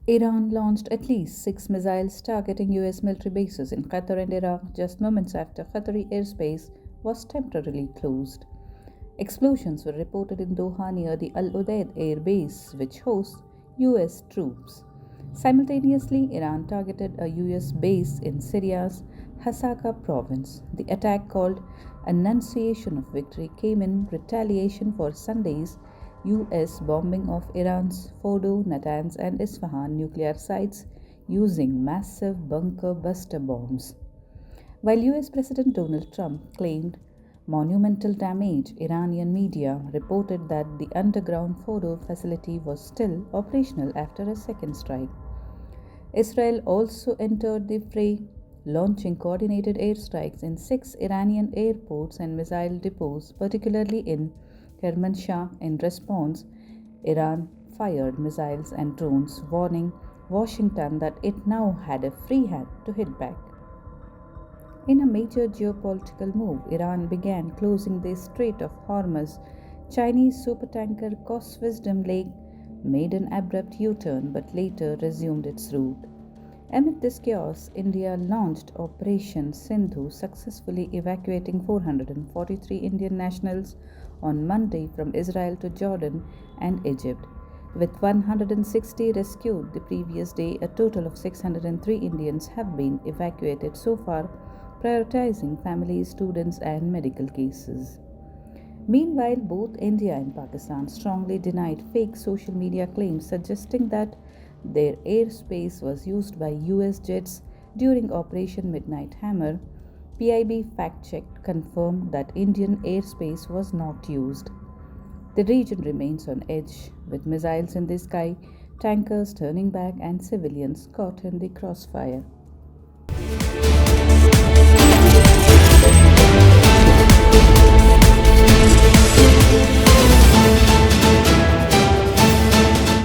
Iran launched at least six missiles targeting US military bases in Qatar and Iraq just moments after Qatari airspace was temporarily closed. Explosions were reported in Doha near the Al Udeid air base, which hosts US troops. Simultaneously, Iran targeted a US base in Syria's Hasaka province. The attack, called Annunciation of Victory, came in retaliation for Sunday's US bombing of Iran's Fordo, Natanz, and Isfahan nuclear sites using massive bunker buster bombs. While US President Donald Trump claimed monumental damage, Iranian media reported that the underground Fordo facility was still operational after a second strike. Israel also entered the fray, launching coordinated airstrikes in six Iranian airports and missile depots, particularly in Kermanshah. In response, Iran fired missiles and drones, warning Washington that it now had a free hand to hit back. In a major geopolitical move, Iran began closing the Strait of Hormuz. Chinese supertanker Wisdom Lake made an abrupt U-turn but later resumed its route. Amid this chaos, India launched Operation Sindhu, successfully evacuating 443 Indian nationals on Monday from Israel to Jordan and Egypt. With 160 rescued the previous day, a total of 603 Indians have been evacuated so far, prioritizing families, students, and medical cases. Meanwhile, both India and Pakistan strongly denied fake social media claims suggesting that their airspace was used by US jets during Operation Midnight Hammer. PIB fact checked confirmed that Indian airspace was not used. The region remains on edge, with missiles in the sky, tankers turning back, and civilians caught in the crossfire.